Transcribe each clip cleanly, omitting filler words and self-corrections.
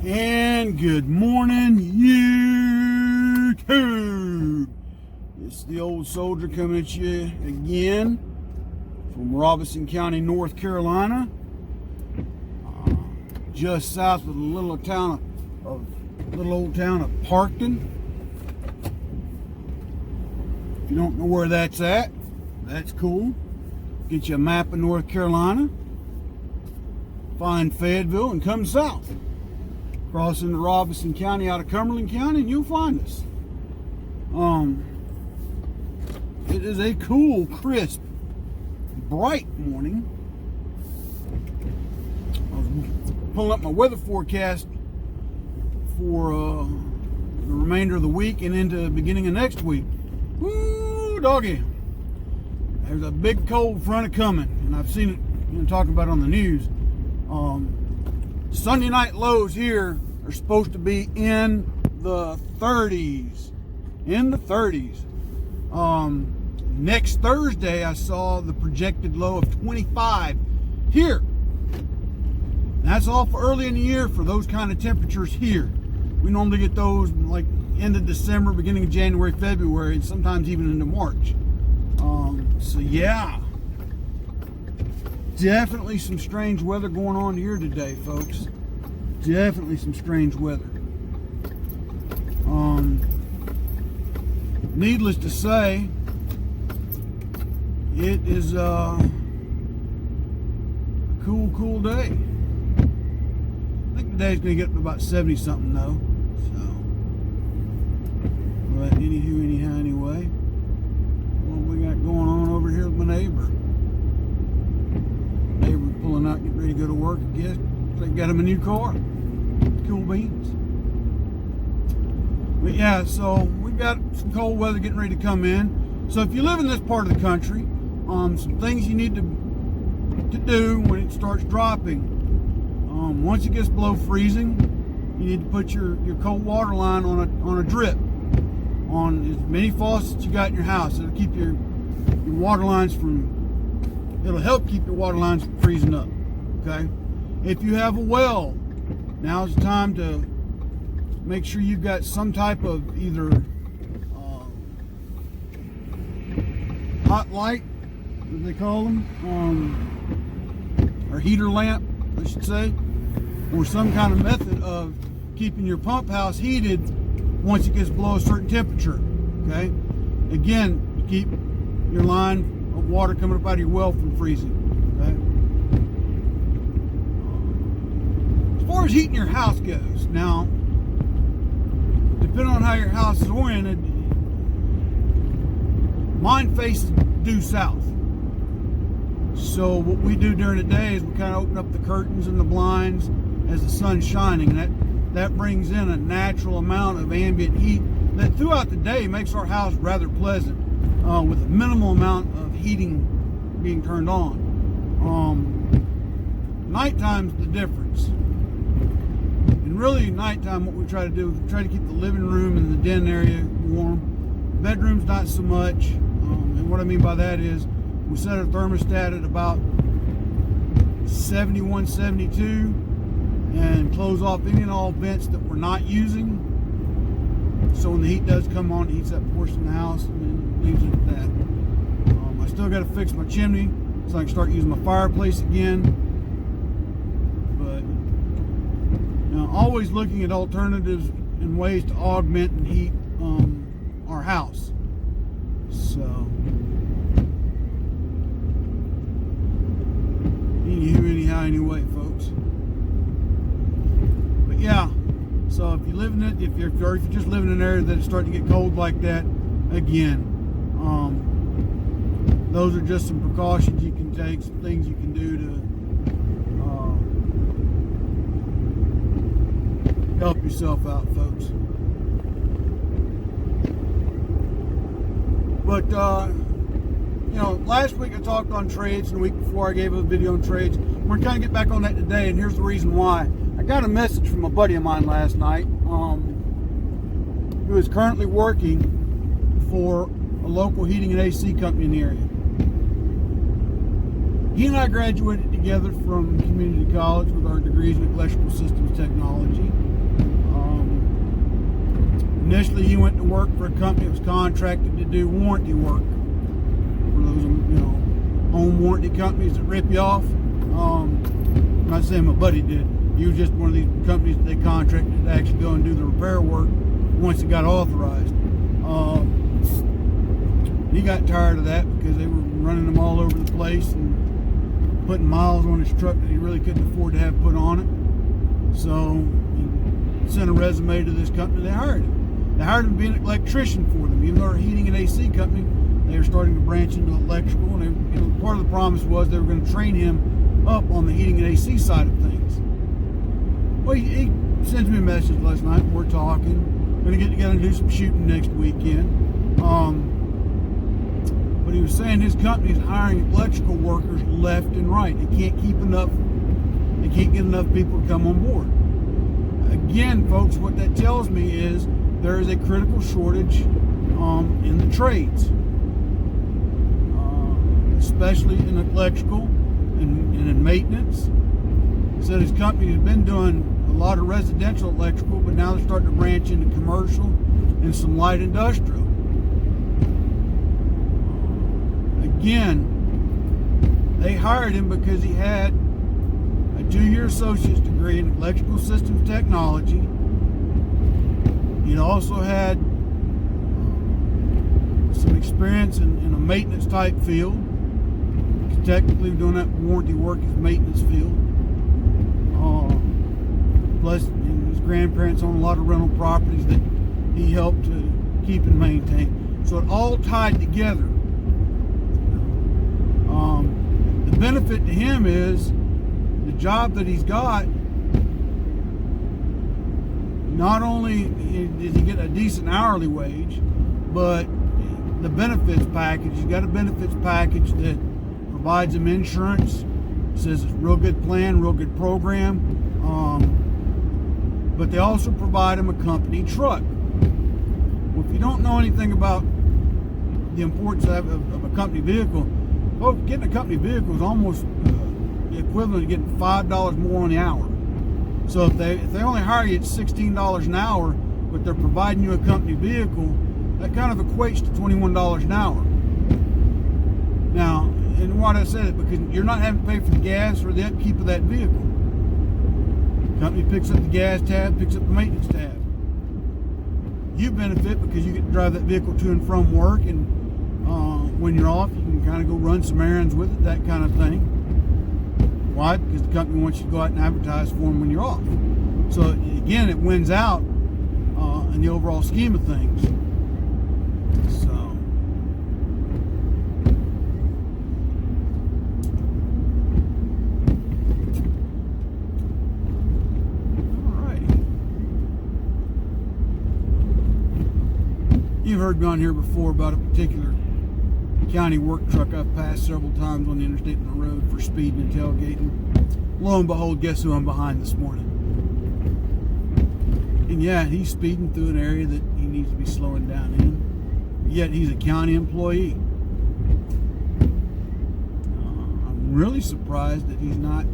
And good morning, YouTube. It's the old soldier coming at you again from Robeson County, North Carolina, just south of the little old town of Parkton. If you don't know where that's at, that's cool. Get you a map of North Carolina. Find Fayetteville and come south. Cross into Robeson County out of Cumberland County and you'll find us. It is a cool, crisp, bright morning. I was pulling up my weather forecast for the remainder of the week and into the beginning of next week. Woo, doggy. There's a big cold front coming, and I've seen it talking about it on the news. Sunday night lows here are supposed to be in the 30s. Next Thursday, I saw the projected low of 25 here. That's all for early in the year for those kind of temperatures here. We normally get those like end of December, beginning of January, February, and sometimes even into March. So yeah. Definitely some strange weather going on here today, folks. Definitely some strange weather. Needless to say, it is a cool day. I think today's going to get up to about 70 something though. So, but anyway, what we got going on over here with my neighbor? Neighbor pulling out, getting ready to go to work, I guess. They got him a new car. Cool beans. But yeah, so we've got some cold weather getting ready to come in. So if you live in this part of the country, some things you need to do when it starts dropping. Once it gets below freezing, you need to put your cold water line on a drip on as many faucets you got in your house. It'll keep your water lines it'll help keep your water lines from freezing up. Okay? If you have a well, now's the time to make sure you've got some type of either hot light, what they call them, or heater lamp, I should say, or some kind of method of keeping your pump house heated once it gets below a certain temperature. Okay? Again, to keep your line of water coming up out of your well from freezing. Okay? As far as heating your house goes, now, depending on how your house is oriented, mine faces due south. So what we do during the day is we kind of open up the curtains and the blinds as the sun's shining. That brings in a natural amount of ambient heat that throughout the day makes our house rather pleasant, with a minimal amount of heating being turned on. Nighttime's the difference. And really, nighttime, what we try to do is we try to keep the living room and the den area warm. Bedrooms, not so much. And what I mean by that is we set our thermostat at about 71, 72 and close off any and all vents that we're not using. So when the heat does come on, it heats that portion of the house and then leaves it at that. I still got to fix my chimney so I can start using my fireplace again. But always looking at alternatives and ways to augment and heat our house. So anyway, folks. But yeah, so if you live in it, if you're just living in an area that's starting to get cold like that, again, those are just some precautions you can take, some things you can do to help yourself out, folks. But last week I talked on trades, and the week before I gave a video on trades. We're going to kind of get back on that today, and here's the reason why. I got a message from a buddy of mine last night who is currently working for a local heating and AC company in the area. He and I graduated together from community college with our degrees in electrical systems technology. Initially, he went to work for a company that was contracted to do warranty work for those, home warranty companies that rip you off. I'm not saying my buddy did. He was just one of these companies that they contracted to actually go and do the repair work once it got authorized. He got tired of that because they were running him all over the place and putting miles on his truck that he really couldn't afford to have put on it. So he sent a resume to this company. They hired him. They hired him to be an electrician for them. Even though they're a heating and AC company, they were starting to branch into electrical. And they, part of the promise was they were going to train him up on the heating and AC side of things. Well, he sends me a message last night. We're talking. We're going to get together and do some shooting next weekend. But he was saying his company is hiring electrical workers left and right. They can't keep enough. They can't get enough people to come on board. Again, folks, what that tells me is there is a critical shortage in the trades, especially in electrical and in maintenance. So his company has been doing a lot of residential electrical, but now they're starting to branch into commercial and some light industrial. Again, they hired him because he had a 2-year associate's degree in electrical systems technology. He'd also had some experience in a maintenance type field. He's technically doing that warranty work is maintenance field. Plus, his grandparents own a lot of rental properties that he helped to keep and maintain. So it all tied together. The benefit to him is the job that he's got. Not only does he get a decent hourly wage, but the benefits package. He's got a benefits package that provides him insurance. Says it's a real good plan, real good program. But they also provide him a company truck. Well, if you don't know anything about the importance of a company vehicle, folks, getting a company vehicle is almost the equivalent of getting $5 more on the hour. So if they only hire you at $16 an hour, but they're providing you a company vehicle, that kind of equates to $21 an hour. Now, and why did I say that? Because you're not having to pay for the gas or the upkeep of that vehicle. The company picks up the gas tab, picks up the maintenance tab. You benefit because you get to drive that vehicle to and from work, and when you're off, you can kind of go run some errands with it, that kind of thing. Why? Because the company wants you to go out and advertise for them when you're off. So again, it wins out in the overall scheme of things. So alrighty. You've heard me on here before about a particular county work truck I've passed several times on the interstate and the road for speeding and tailgating. Lo and behold, guess who I'm behind this morning? And yeah, he's speeding through an area that he needs to be slowing down in. Yet he's a county employee. I'm really surprised that he's not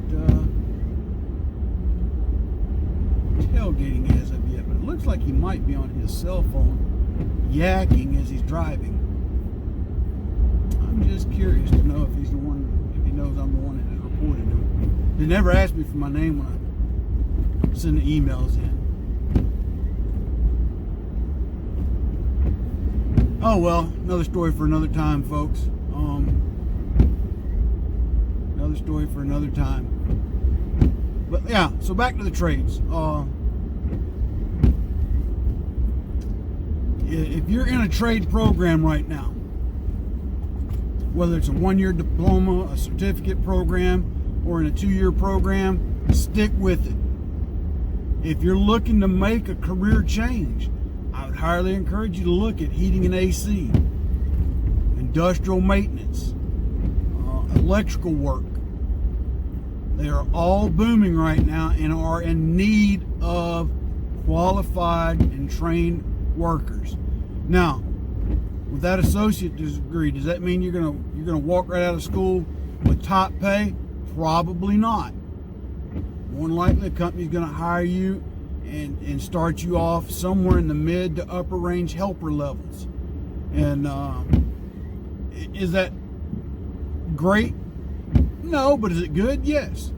tailgating as of yet, but it looks like he might be on his cell phone yakking as he's driving. I'm just curious to know if he's the one, if he knows I'm the one that has reported him. They never asked me for my name when I send the emails in. Oh well, another story for another time, folks. Another story for another time. But yeah, so back to the trades. If you're in a trade program right now, whether it's a 1-year diploma, a certificate program, or in a 2-year program, stick with it. If you're looking to make a career change, I would highly encourage you to look at heating and AC, industrial maintenance, electrical work. They are all booming right now and are in need of qualified and trained workers. Now, with that associate degree, does that mean you're gonna walk right out of school with top pay? Probably not. More than likely, the company's gonna hire you and start you off somewhere in the mid to upper range helper levels. And is that great? No, but is it good? Yes.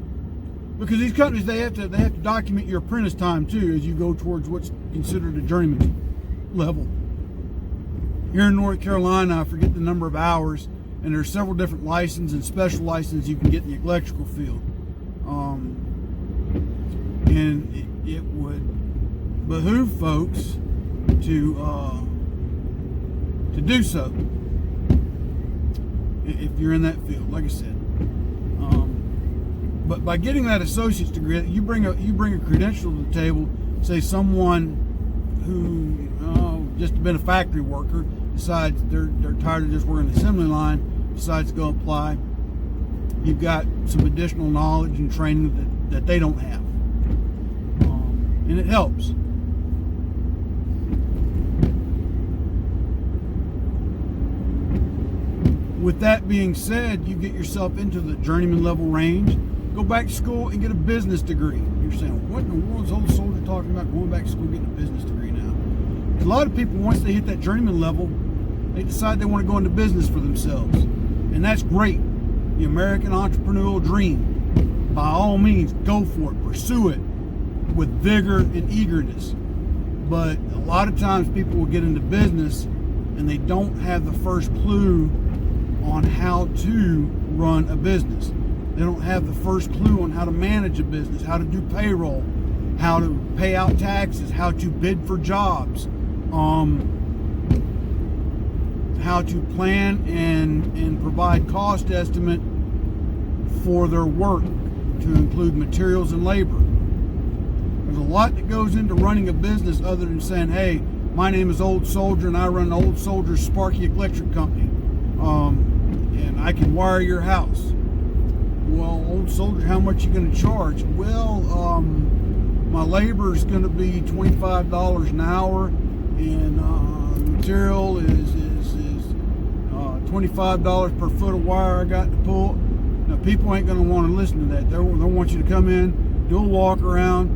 Because these companies, they have to document your apprentice time too as you go towards what's considered a journeyman level. Here in North Carolina, I forget the number of hours, and there's several different licenses and special licenses you can get in the electrical field. And it would behoove folks to do so if you're in that field, like I said. But by getting that associate's degree, you bring a credential to the table. Say someone who just been a factory worker decides they're tired of just working the assembly line, decides to go apply. You've got some additional knowledge and training that they don't have, and it helps. With that being said, you get yourself into the journeyman level range. Go back to school and get a business degree. You're saying, what in the world is Old Soldier talking about going back to school getting a business degree now? A lot of people, once they hit that journeyman level, they decide they want to go into business for themselves. And that's great. The American entrepreneurial dream. By all means, go for it. Pursue it with vigor and eagerness. But a lot of times people will get into business and they don't have the first clue on how to run a business. They don't have the first clue on how to manage a business, how to do payroll, how to pay out taxes, how to bid for jobs, how to plan and provide cost estimate for their work to include materials and labor. There's a lot that goes into running a business other than saying, hey, my name is Old Soldier and I run Old Soldier Sparky Electric Company, and I can wire your house. Well, Old Soldier, how much are you going to charge? Well, my labor is going to be $25 an hour, and material is $25 per foot of wire I got to pull. Now, people ain't going to want to listen to that. They'll want you to come in, do a walk around,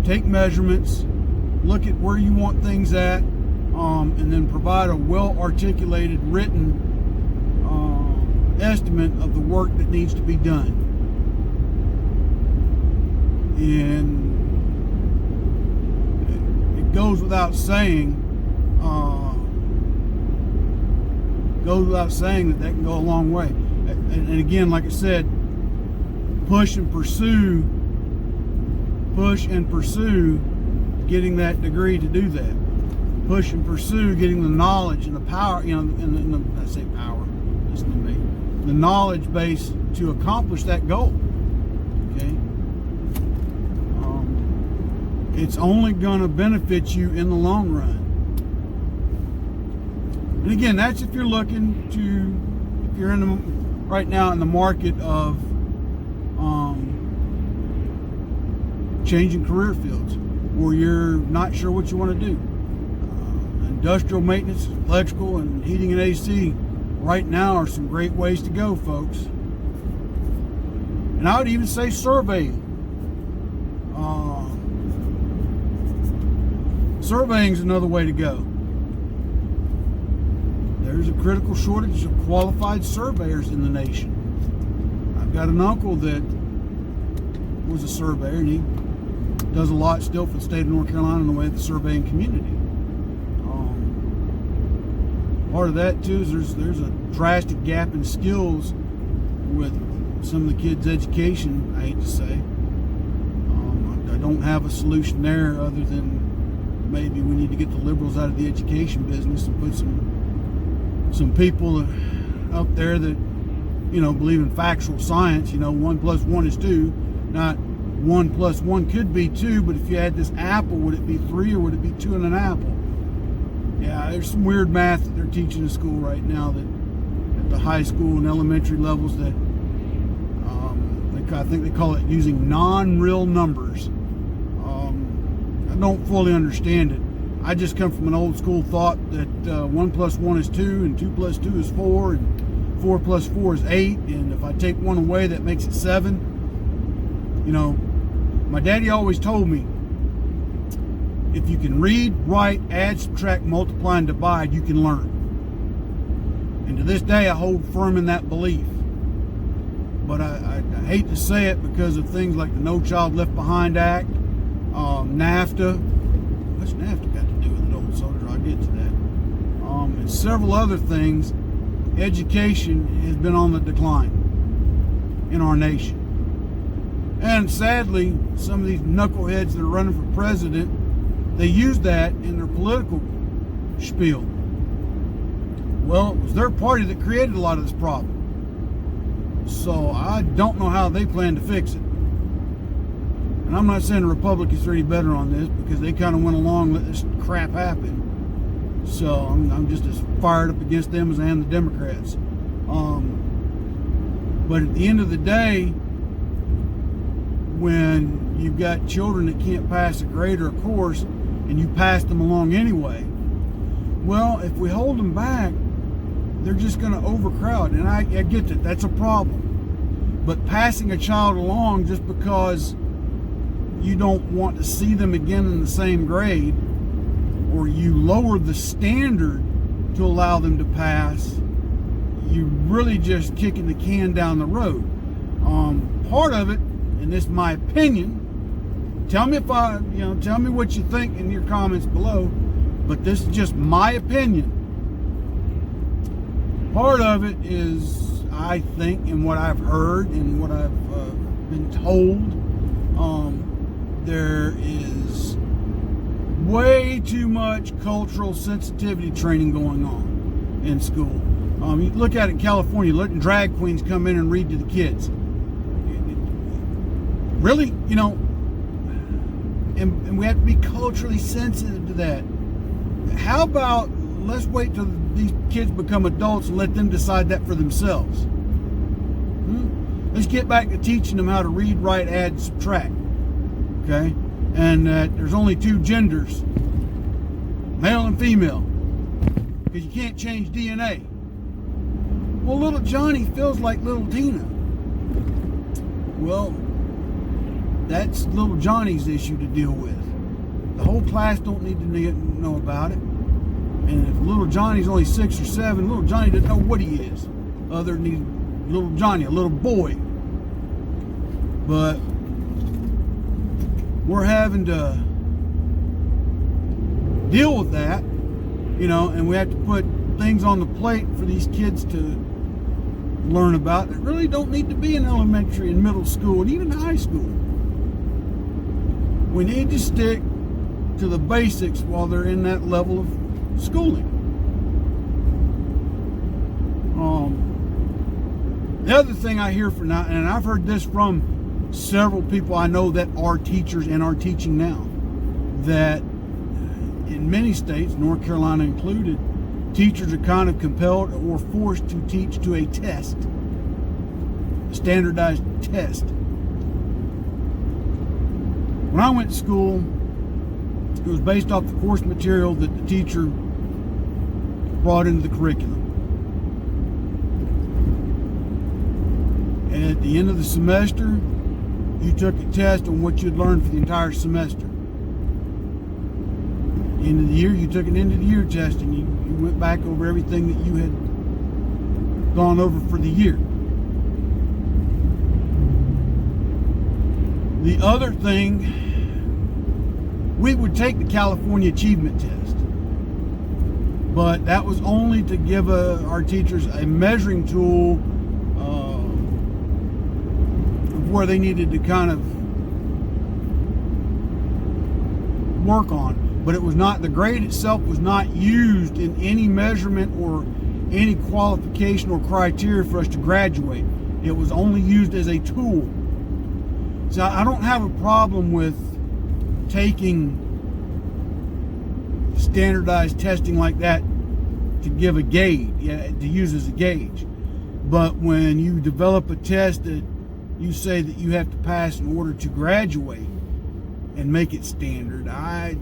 take measurements, look at where you want things at, and then provide a well-articulated written estimate of the work that needs to be done. And it goes without saying, that can go a long way. And again, like I said, push and pursue getting that degree to do that. Push and pursue getting the knowledge and the power, I say power, listen to me, the knowledge base to accomplish that goal. Okay, it's only going to benefit you in the long run. And again, that's if you're looking to, if you're right now in the market of changing career fields, or you're not sure what you want to do. Industrial maintenance, electrical, and heating and AC right now are some great ways to go, folks. And I would even say surveying. Surveying is another way to go. There's a critical shortage of qualified surveyors in the nation. I've got an uncle that was a surveyor, and he does a lot still for the state of North Carolina in the way of the surveying community. Part of that too is there's a drastic gap in skills with some of the kids' education, I hate to say. I don't have a solution there other than maybe we need to get the liberals out of the education business and put some people up there that, believe in factual science. 1 + 1 is 2, not 1 + 1 could be 2, but if you had this apple, would it be 3 or would it be 2 and an apple? Yeah, there's some weird math that they're teaching in school right now that at the high school and elementary levels that I think they call it using non-real numbers. I don't fully understand it. I just come from an old school thought that 1 + 1 is 2 and 2 + 2 is 4 and 4 + 4 is 8, and if I take one away that makes it 7. My daddy always told me, if you can read, write, add, subtract, multiply, and divide, you can learn. And to this day, I hold firm in that belief. But I hate to say it because of things like the No Child Left Behind Act, NAFTA. What's NAFTA got to do with it, old soldier? I'll get to that. And several other things. Education has been on the decline in our nation. And sadly, some of these knuckleheads that are running for president, they use that in their political spiel. Well, it was their party that created a lot of this problem. So I don't know how they plan to fix it. And I'm not saying the Republicans are any better on this because they kind of went along and let this crap happen. So I'm just as fired up against them as I am the Democrats. But at the end of the day, when you've got children that can't pass a grade or a course and you pass them along anyway, well, if we hold them back, they're just going to overcrowd. And I get that. That's a problem. But passing a child along just because you don't want to see them again in the same grade, or you lower the standard to allow them to pass, you're really just kicking the can down the road. Part of it, and this is my opinion, tell me tell me what you think in your comments below, but this is just my opinion. Part of it is, I think, and what I've heard and what I've been told, there is way too much cultural sensitivity training going on in school. You look at it in California, letting drag queens come in and read to the kids. Really, and we have to be culturally sensitive to that. How about let's wait till these kids become adults and let them decide that for themselves? Let's get back to teaching them how to read, write, add, subtract. Okay? And there's only two genders, male and female, because you can't change DNA. Well, little Johnny feels like little Tina. Well, that's little Johnny's issue to deal with. The whole class don't need to know about it. And if little Johnny's only 6 or 7, little Johnny doesn't know what he is, other than he's little Johnny, a little boy. But we're having to deal with that, and we have to put things on the plate for these kids to learn about that really don't need to be in elementary and middle school and even high school. We need to stick to the basics while they're in that level of schooling. The other thing I hear from now, and I've heard this from several people I know that are teachers and are teaching now, that in many states, North Carolina included, teachers are kind of compelled or forced to teach to a test, a standardized test. When I went to school, it was based off the course material that the teacher brought into the curriculum. And at the end of the semester, you took a test on what you'd learned for the entire semester. At the end of the year, you took an end of the year test and you went back over everything that you had gone over for the year. The other thing, we would take the California Achievement Test, but that was only to give our teachers a measuring tool of where they needed to kind of work on. But it was not, the grade itself was not used in any measurement or any qualification or criteria for us to graduate. It was only used as a tool. So I don't have a problem with taking standardized testing like that to give a gauge, to use as a gauge. But when you develop a test that you say that you have to pass in order to graduate and make it standard, I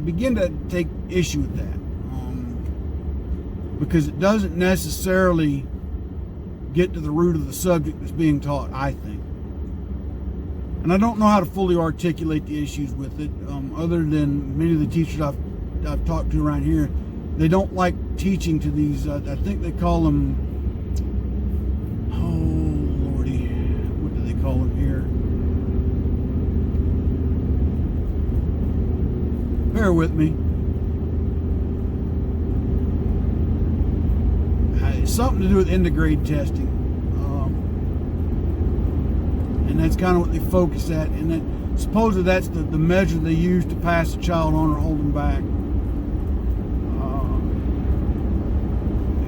begin to take issue with that, because it doesn't necessarily get to the root of the subject that's being taught, I think. And I don't know how to fully articulate the issues with it, other than many of the teachers I've talked to around here. They don't like teaching to these, I think they call them, oh Lordy, what do they call them here? Bear with me. It's something to do with end of grade testing. And that's kind of what they focus at. And then supposedly that's the measure they use to pass a child on or hold them back.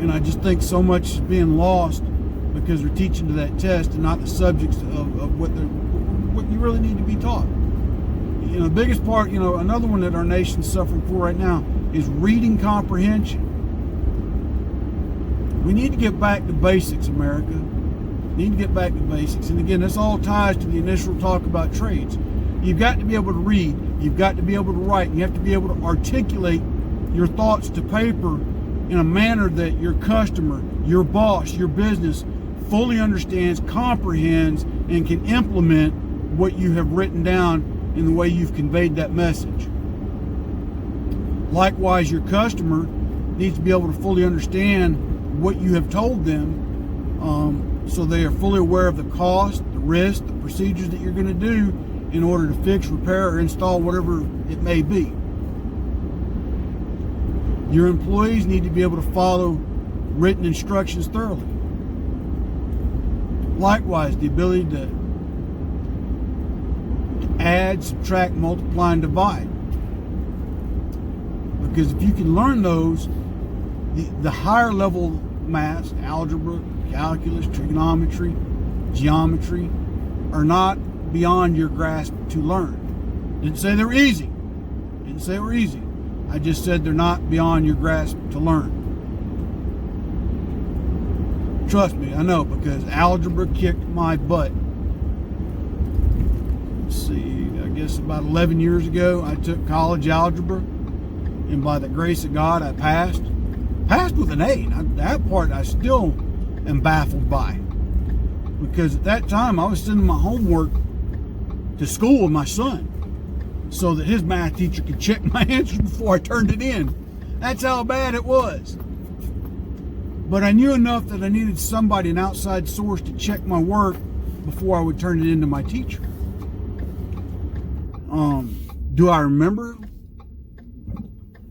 And I just think so much is being lost because they're teaching to that test and not the subjects of what you really need to be taught. You know, the biggest part, you know, another one that our nation's suffering for right now is reading comprehension. We need to get back to basics, America. We need to get back to basics. And again, this all ties to the initial talk about trades. You've got to be able to read. You've got to be able to write. You have to be able to articulate your thoughts to paper in a manner that your customer, your boss, your business fully understands, comprehends, and can implement what you have written down in the way you've conveyed that message. Likewise, your customer needs to be able to fully understand what you have told them, so they are fully aware of the cost, the risk, the procedures that you're going to do in order to fix, repair, or install whatever it may be. Your employees need to be able to follow written instructions thoroughly. Likewise, the ability to add, subtract, multiply, and divide. Because if you can learn those, the higher level maths, algebra, calculus, trigonometry, geometry, are not beyond your grasp to learn. Didn't say they were easy. Didn't say they were easy. I just said they're not beyond your grasp to learn. Trust me, I know, because algebra kicked my butt. Let's see, I guess about 11 years ago, I took college algebra, and by the grace of God, I passed. Passed with an A. That part I still am baffled by. Because at that time, I was sending my homework to school with my son, so that his math teacher could check my answers before I turned it in. That's how bad it was. But I knew enough that I needed somebody, an outside source, to check my work before I would turn it in to my teacher. Do I remember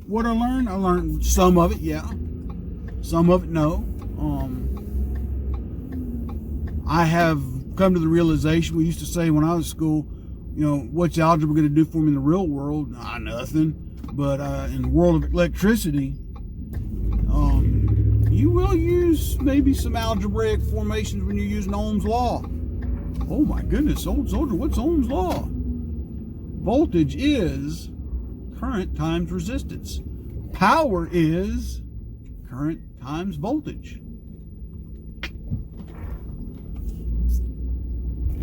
what I learned? I learned some of it, yeah. Some of it, no. I have come to the realization, we used to say when I was in school, you know, what's algebra going to do for me in the real world? Nah, nothing. But in the world of electricity, you will use maybe some algebraic formations when you're using Ohm's law. Oh my goodness, old soldier, what's Ohm's law? Voltage is current times resistance. Power is current times voltage.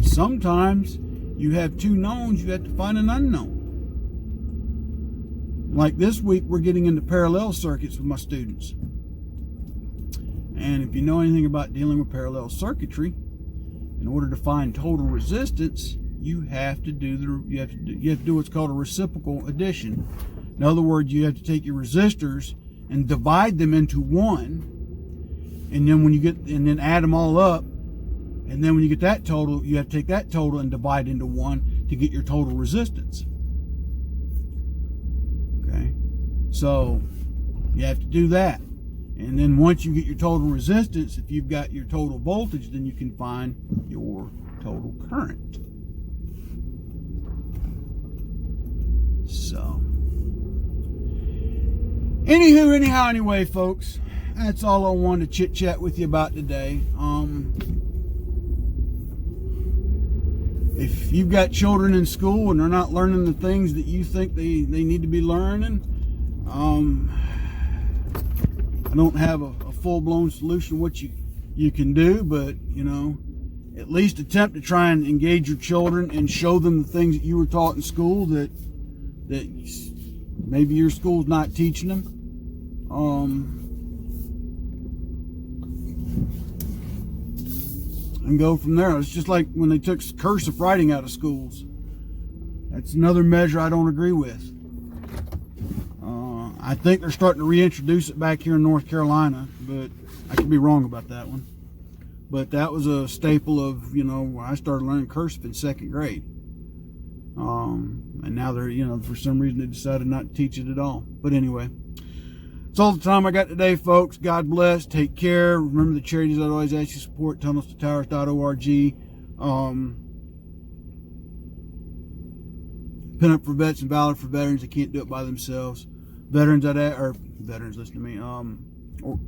Sometimes you have two knowns, you have to find an unknown. Like this week, we're getting into parallel circuits with my students. And if you know anything about dealing with parallel circuitry, in order to find total resistance, you have to do what's called a reciprocal addition. In other words, you have to take your resistors and divide them into one, and then add them all up. And then when you get that total, you have to take that total and divide into one to get your total resistance. Okay? So you have to do that. And then once you get your total resistance, if you've got your total voltage, then you can find your total current. So, anyway, folks, that's all I wanted to chit chat with you about today. If you've got children in school and they're not learning the things that you think they need to be learning, I don't have a full-blown solution what you can do, but you know, at least attempt to try and engage your children and show them the things that you were taught in school that maybe your school's not teaching them. and go from there. It's just like when they took cursive writing out of schools. That's another measure I don't agree with. I think they're starting to reintroduce it back here in North Carolina, but I could be wrong about that one. But that was a staple of, when I started learning cursive in 2nd grade. And now they're, for some reason they decided not to teach it at all. But anyway, that's all the time I got today, folks. God bless. Take care. Remember the charities I always ask you to support, tunnelstotowers.org. Pin up for vets and valor for veterans that can't do it by themselves. Veterans, listen to me. Or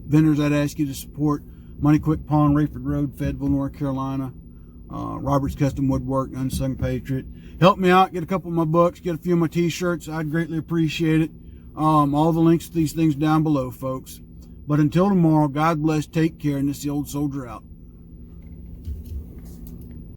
vendors, I'd ask you to support Money Quick Pawn, Rayford Road, Fayetteville, North Carolina. Robert's Custom Woodwork, Unsung Patriot. Help me out. Get a couple of my books. Get a few of my t-shirts. I'd greatly appreciate it. All the links to these things down below, folks. But until tomorrow, God bless. Take care. And this is the Old Soldier out.